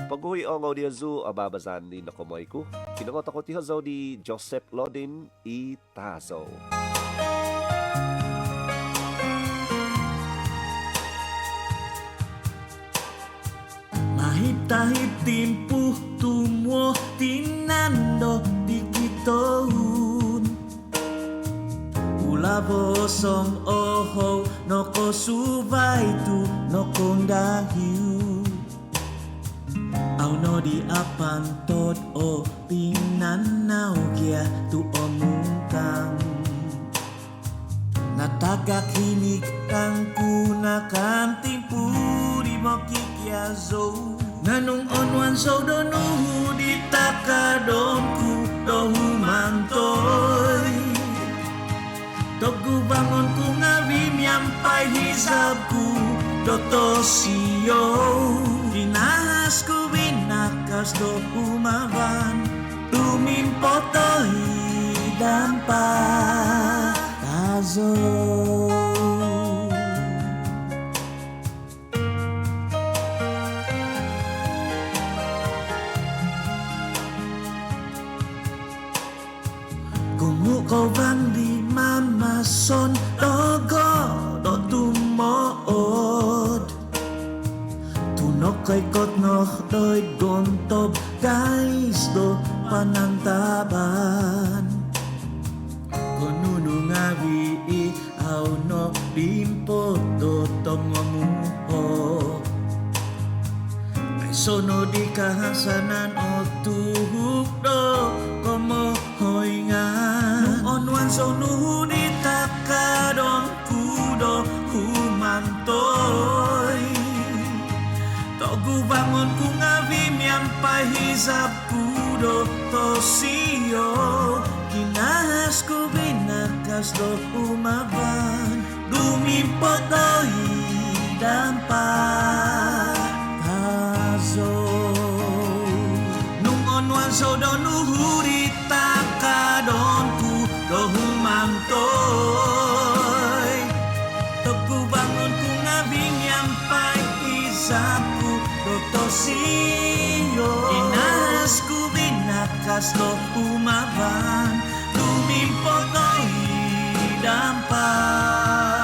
Paghuhi ang audio zoo, ababazan ni Nakomoy ko. Kinangot ako tihazaw di Joseph Lodin Itazo. Mahip-tahip timpuh tumuo tinando di kitohun Ula bosong oho noko subay tu noko dahiu Au no di apantod o pinanau kia tu omungkang Natagak hinik kang kunakan timpu di mokik ya zo Nanung onwan so donuhu di takadonku dohu mantoy Togu bangonku ngawim nyampai hisabku doto siyo Dinahasku binakas dohu maban Tumimpotoi dampak tazo Kau bang di mama son dogo do tumood Tunok kay kot noh doy gontob guys do panantaban Konunu ngawi i au no bimpo do tongomuho Ay sono di kahasanan o tuhuk do komo hoy nga Onwan so nuhu di takadon kudo humantoy Togu bangon ku ngawim nyampai hisap kudo tosio Kinahas ku binakas do umaban Dumimpot doi dampak tazo Nung onwan so do nuhu di takadon Dohumantoy Toku bangun ku ngabing nyampai isapku Dotosiyo Inahas ku binakas lo umaban Tumimpotoi dampak